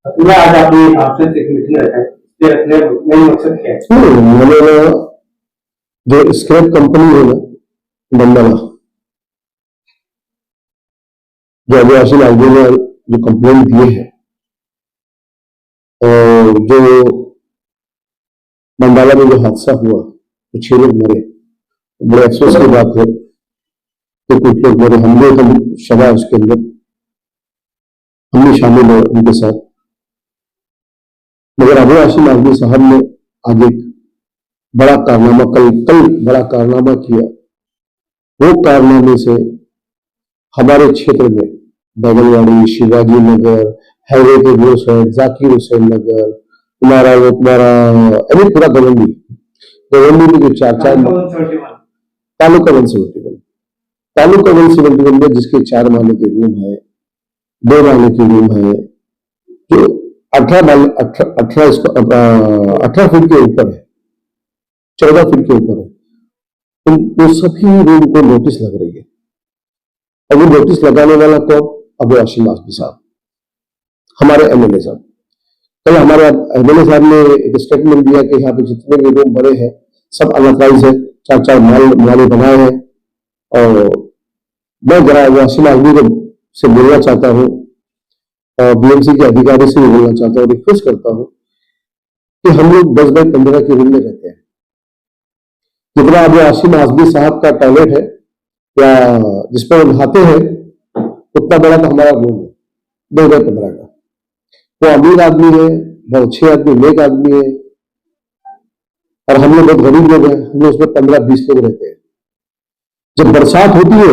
पूरा आज आपने आपसे एक मीटिंग रखा है, इसके रखने का मेन मकसद क्या है? मैंने जो स्क्रैप कंपनी है ना मंडला, जो आदिवासी लाइब्रेरी ने जो कंप्लेंट दिए हैं और जो मंडाला में जो हादसा हुआ तो 6 लोग मरे, बड़े अफसोस की बात है कि कुछ लोग मरे। हम लोग सभा उसके अंदर हम भी शामिल है उनके साथ। मगर आदिवासी लाइब्रेरी साहब ने आज एक बड़ा कारनामा कल बड़ा कारनामा किया। वो कारनामे से हमारे क्षेत्र में बैगलवाड़ी, शिवाजी नगर, हाईवे के दो साइड, जाकिर हुसैन नगर, तुम्हारा पूरा गवंडी में जो चार तालुका 171 में जिसके 4 माले के रूम है, 2 माले के रूम है, जो 18 फीट के ऊपर है, 14 फीट के ऊपर है, उन सभी रूम को नोटिस लग रही है। और वो नोटिस लगाने वाला कौन? अबू हाशिम आजमी साहब, हमारे एमएलए साहब। कल हमारे एमएलए साहब ने एक स्टेटमेंट दिया कि यहाँ पे जितने भी रूम बड़े हैं सब अनऑथराइज है, 4 माले बनाए हैं। और मैं जरा अबू हाशिम आजमी से मिलना चाहता हूँ और बीएमसी के अधिकारी से भी मिलना चाहता हूँ, रिक्वेस्ट करता हूँ कि हम लोग 10 बाई 15 के रूम में रहते हैं। जितना अबू हाशिम आजमी साहब का टॉयलेट है या जिस पर नहाते हैं उतना बड़ा तो हमारा रूम है, 2 बाई 15 का। वो अमीर आदमी है, बहुत अच्छे आदमी, नेक आदमी है, और हम लोग बहुत गरीब लोग हैं, हम लोग उसमें 15-20 लोग रहते हैं। जब बरसात होती है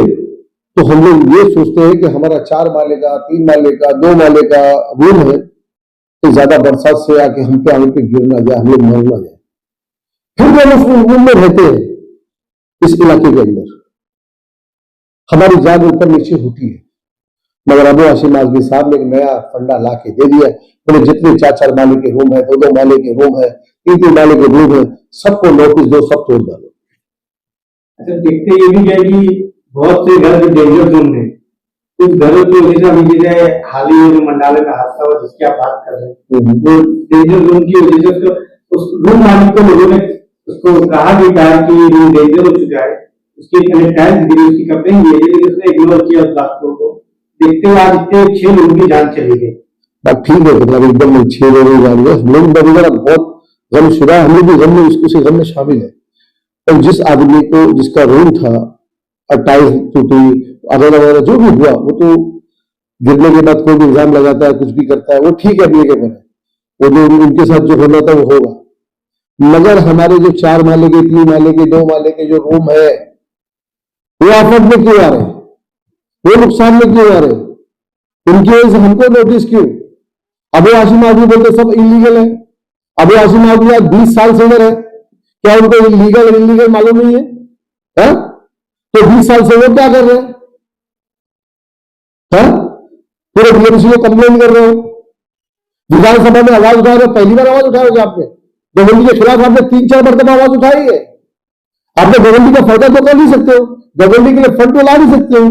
तो हम लोग ये सोचते हैं कि हमारा 4 माले का, 3 माले का, 2 माले का रूम है, तो ज्यादा बरसात से आके हम पे गिर ना जाए, हम लोग मर ना जाए। फिर हम उस रूम में रहते हैं। इस इलाके के अंदर हमारी जान ऊपर नीचे होती है। मगर अबू हाशिम आजमी साहब ने एक नया फंडा ला के दे दिया, बोले जितने 4 माले के रूम है, 2 माले के रूम है, 3 माले के रूम है, सबको नोटिस दो, सब तोड़ डालो। अच्छा, देखते ये भी है कि बहुत से घर जो डेंजर जोन है, कुछ घरों की वजह से अभी जैसे हाल ही में मंडाले में हादसा हुआ जिसकी आप बात कर रहे हैं, वो डेंजर जोन की वजह से उस रूम मालिक को लोगों ने उसको कहा भी था कि रूम डेंजर हो चुका है, उसकी कनेक्टाइज गिरी, उसकी कंप्लेन दी, लेकिन उसने इग्नोर किया उस बात को। देखते हुए आज इतने 6 लोगों की जान चली गई। बात ठीक है, मतलब एकदम 6 लोगों की जान गई। लोग बहुत गमशुदा, हम लोग भी गम में उसके गम में शामिल है। और जिस आदमी को जिसका रूम था, टाइल्स टूटी वगैरह जो भी हुआ, वो तो गिरने के बाद कोई भी इल्जाम लगाता है, कुछ भी करता है, वो ठीक है, अपने के पर है, वो जो उनके साथ जो होना था वो होगा। मगर हमारे जो 4 माले के, 3 माले के, 2 माले के जो रूम है, वो आफत में क्यों आ रहे हैं, वो नुकसान में क्यों आ रहे हैं? उनकी वजह से हमको नोटिस क्यों? अबू हाशिम आजमी बोलते सब इलीगल है। अबू हाशिम आजमी आज 20 साल से उधर है, क्या उनको इलीगल मालूम नहीं है? हा? तो 20 साल से वो क्या कर रहे हैं? पूरे बीएमसी को कंप्लेन कर रहे हो, विधानसभा में आवाज उठा रहे हो। पहली बार आवाज उठाओगे आपने? गवर्नमेंट के खिलाफ आपने 3-4 मरतबा आवाज उठाई है। आपने गवर्नमेंट का फायदा तो कर नहीं सकते हो, गवर्नमेंट के लिए फंड तो ला नहीं सकते हो,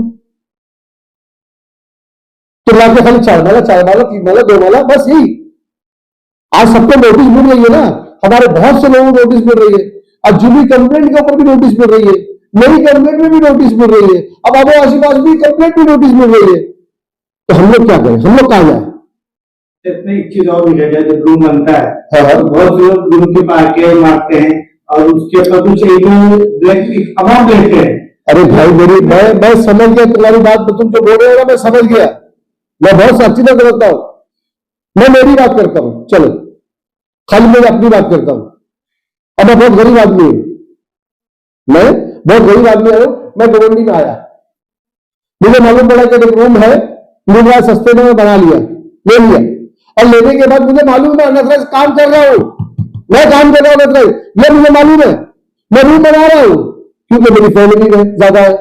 तो लाके खाली 4 माला, 3 माला, 2 माला, बस यही। आज सबको नोटिस मिल रही है ना, हमारे बहुत से लोगों को नोटिस मिल रही है। आज जुबली कंप्लेंट के ऊपर भी नोटिस मिल रही है, मेरी कंप्लेंट में भी नोटिस मिल रही है, अब अबू हाशिम आजमी कंप्लेंट भी नोटिस मिल रही है। तो हम लोग क्या करें, हम लोग कहां जाए? इसमें एक चीज और भी है, जब रूम बनता है तो बहुत से लोग रूम के पास के मारते हैं और उसके ऊपर कुछ एक अमाउंट लेते हैं। अरे भाई मैं समझ गया तुम्हारी बात, तुम जो बोल रहे हो ना मैं समझ गया, मैं बहुत अच्छी तरह समझता हूं। मैं मेरी बात करता हूं, चलो खाली मैं अपनी बात करता हूं। अब मैं बहुत गरीब आदमी हूं, मैं बहुत गरीब आदमी हूं। मैं गवर्नमेंट में आया, मुझे मालूम पड़ा कि एक रूम है, मिल रहा सस्ते में, बना लिया, ले लिया। और लेने के बाद मुझे मालूम है अनथराइज काम कर रहा हूं, मैं काम कर रहा हूं अनथराइज, ये मुझे मालूम है। मैं रूम बना रहा हूं क्योंकि मेरी फैमिली में ज्यादा है,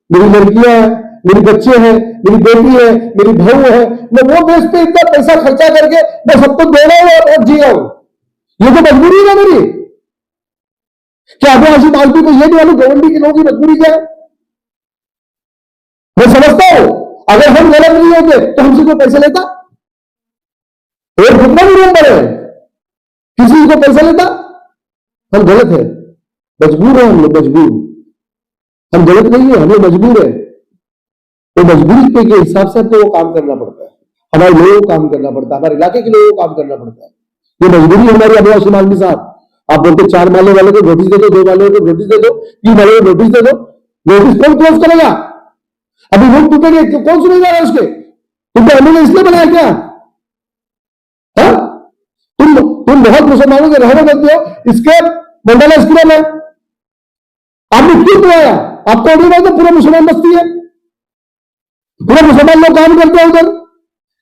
मेरी लड़कियां हैं, मेरी बच्चे हैं, मेरी बेटी है, मेरी बहू है। मैं वो बेस पे इतना पैसा खर्चा करके मैं सबको दे रहा हूं और जी रहा हूं। ये तो मजबूरी है मेरी। क्या अबू हाशिम आजमी को ये नहीं मालूम गवर्नमेंट के लोगों की मजबूरी क्या है? मैं समझता हूं अगर हम गलत नहीं होते तो हमसे कोई पैसे लेता? और कितना भी रूम बने, किसी को पैसा लेता, हम गलत है, मजबूर है, हम लोग मजबूर, हम गलत नहीं है, हम लोग मजबूर है। तो मजबूरी के हिसाब से हमको वो काम करना पड़ता है, हमारे लोगों को काम करना पड़ता है, हमारे इलाके के लोगों को काम करना पड़ता है। ये मजबूरी है हमारी। अभी आसिम आदमी साहब, आप बोलते 4 माले वाले को नोटिस दे दो, 2 माले को नोटिस दे दो, 3 माले को नोटिस दे दो, नोटिस कौन क्लोज करेगा? अभी रूम टूटेंगे, कौन सुनेगा उसके? तुमको एमएलए इसलिए बनाया क्या? हा? तुम बहुत मुसलमानों के रहने देते हो, इसके मंडला स्कूल में आपने क्यों बनाया? आपको अभी तो पूरा मुसलमान बस्ती है, पूरे मुसलमान लोग काम करते हैं उधर,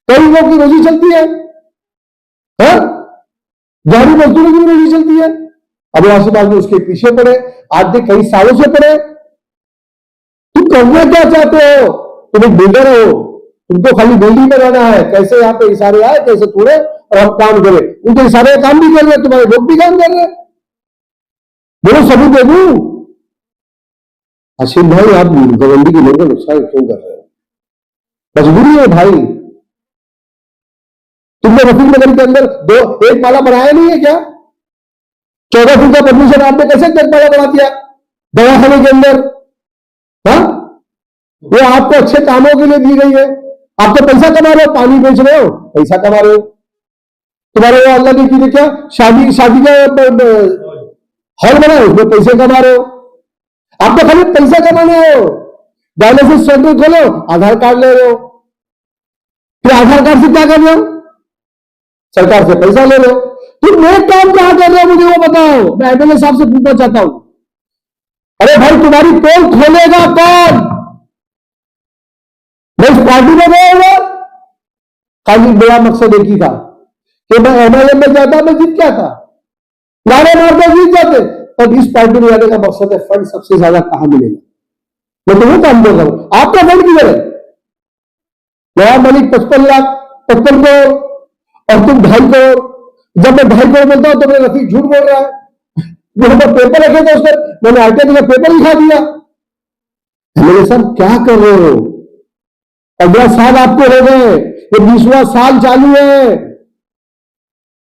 कई लोगों की रोजी चलती है, जारी मजदूरों की रोजी चलती है। अब आसिम आदमी उसके पीछे पड़े, आज देख कई सालों से पड़े। तुम करना क्या चाहते हो? तुम एक बिल्डर हो, तुमको खाली बिल्डिंग में रहना है, कैसे यहाँ पे इशारे आए, कैसे तोड़े और हम काम करें। उनके इशारे काम भी कर रहे हैं, तुम्हारे लोग भी काम कर रहे हैं, बोलो सबूत दे दूं? आसिम भाई, आप गवर्नमेंट के लोगों को नुकसान क्यों कर रहे हो? मजबूरी है भाई। तुमने रफीक नगर के अंदर एक माला बनाया नहीं है क्या? 14 फीट का परमिशन आपने कैसे एक माला बना दिया दवाखाने के अंदर? हाँ, वो आपको अच्छे कामों के लिए दी गई है। आप तो पैसा कमा रहे हो, पानी बेच रहे हो, पैसा कमा रहे हो। तुम्हारे वो अल्लाह ने की क्या शादी का हॉल बना है, उसमें पैसे कमा रहे हो। आप तो खाली पैसा कमाने हो। डायलिसिस सेंटर खोलो, आधार कार्ड ले रहे हो, फिर आधार कार्ड से क्या कर रहे हो? सरकार से पैसा ले रहे हो। तुम नेक काम कहां कर रहे हो, मुझे वो बताओ। मैं एमएलए साहब से पूछना चाहता हूं, अरे भाई तुम्हारी पोल खोलेगा कौन? मैं इस पार्टी में गया हुआ, खाली मेरा मकसद एक ही था कि मैं एमएलए में जाता, मैं जीत क्या था, नारे मारते जीत जाते। पर इस पार्टी में जाने का मकसद है फंड सबसे ज्यादा कहां मिलेगा, मैं तो वो काम कर रहा हूं। आपका फंड किधर है? नवाब मलिक 55 लाख 55 करोड़ और तुम 2.5 करोड़। जब मैं 2.5 करोड़ बोलता हूं तो मेरा रफीक झूठ बोल रहा है। मेरे पास पेपर रखे थे उसने, मैंने आरटीआई का पेपर दिखा दिया। मेरे साहब क्या कर रहे हो? 15 साल आपको हो गए, ये 20वां साल चालू है।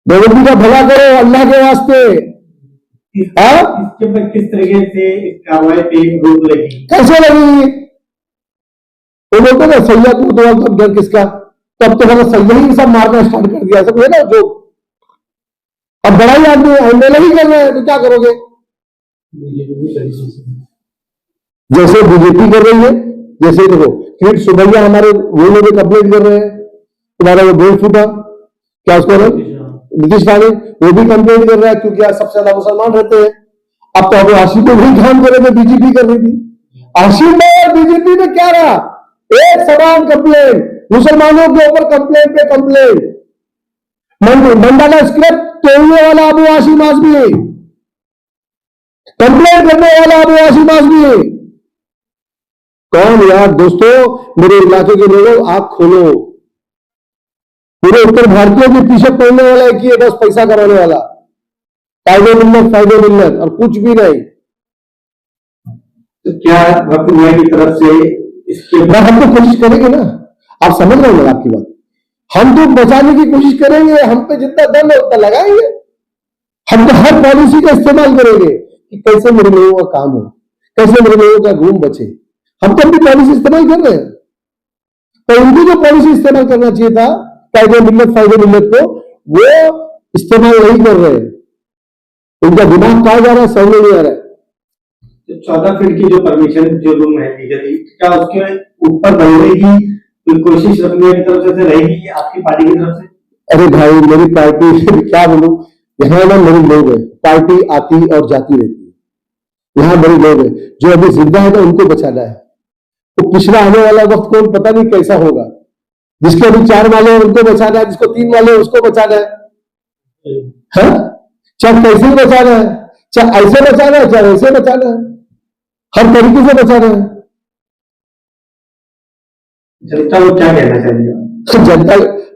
गवर्नमेंट का भला करो अल्लाह के वास्ते। इसके ऊपर किस तरीके से इस कार्रवाई पे रोक लगी? कैसे लगी? वो बोलते ना सैया को तो डर किसका, तब तो मैंने सैया ही सब मारना स्टार्ट कर दिया सब, है ना जो। अब बड़ा ही आदमी एमएलए ही कर रहे हैं तो क्या करोगे? जैसे बीजेपी कर रही है, जैसे देखो किट सुबैया हमारे वो लोग कंप्लेंट कर रहे हैं, तुम्हारा वो गोल फूटा क्या उसको नीतीश राणे वो भी कंप्लेंट कर रहा है, क्योंकि आज सबसे ज्यादा मुसलमान रहते हैं। अब तो अब आशिफ को भी काम करे जो बीजेपी कर रही थी। आशिफ में और बीजेपी में क्या रहा? एक समान कंप्लेंट, मुसलमानों के ऊपर कंप्लेंट पे कंप्लेंट। मंडाला स्क्रिप्ट तोड़ने वाला अबू आसिम आजमी, कंप्लेंट करने वाला अबू आसिम आजमी कौन यार? दोस्तों मेरे इलाके के लोगों आंख खोलो, पूरे उत्तर भारतीयों के पीछे पड़ने वाला एक ही है बस, पैसा कमाने वाला, फायदे मिलत और कुछ भी नहीं। तो क्या वक्त की तरफ से इसके हम तो कोशिश करेंगे ना, आप समझ रहे हो आपकी बात। हम तो बचाने की कोशिश करेंगे, हम पे जितना दम है उतना लगाएंगे। हम तो हर पॉलिसी का इस्तेमाल करेंगे कि कैसे मेरे लोगों का काम हो, कैसे मेरे लोगों का रूम बचे। हम तो अपनी पॉलिसी इस्तेमाल कर रहे हैं, तो उनको जो पॉलिसी इस्तेमाल करना चाहिए था फायदे मिलत को, वो इस्तेमाल नहीं कर रहे हैं। उनका दिमाग कहां जा रहा है समझ नहीं आ रहा है। 14 फीट की जो परमिशन जो रूम है लीगली, क्या उसके ऊपर बढ़ने की कोशिश रखने की तरफ से रहेगी आपकी पार्टी की तरफ से? अरे भाई मेरी पार्टी क्या बोलूं, यहाँ ना मेरे लोग हैं, पार्टी आती और जाती रहती है। यहाँ मेरे लोग हैं जो अभी जिंदा है ना, उनको बचाना है। तो पिछला आने वाला वक्त कौन पता नहीं कैसा होगा। जिसके अभी 4 माले हैं उनको बचाना है, जिसको 3 माले हैं उसको बचाना है। चाहे कैसे बचाना है, चाहे ऐसे बचाना है, चाहे ऐसे बचाना है, हर तरीके से बचाना है। जनता को क्या कहना चाहिए?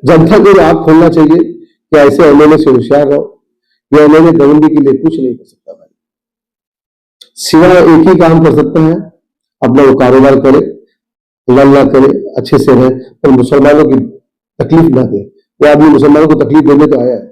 जनता को आंख खोलना चाहिए कि ऐसे एमएलए से होशियार रहो। ये एमएलए गवर्नमेंट के लिए कुछ नहीं कर सकता भाई, सिवाय एक ही काम कर सकते हैं, अपना वो कारोबार करे, अल्लाह करे, अच्छे से रहे, पर मुसलमानों की तकलीफ ना दे। वो आदमी मुसलमानों को तकलीफ देने तो आया है।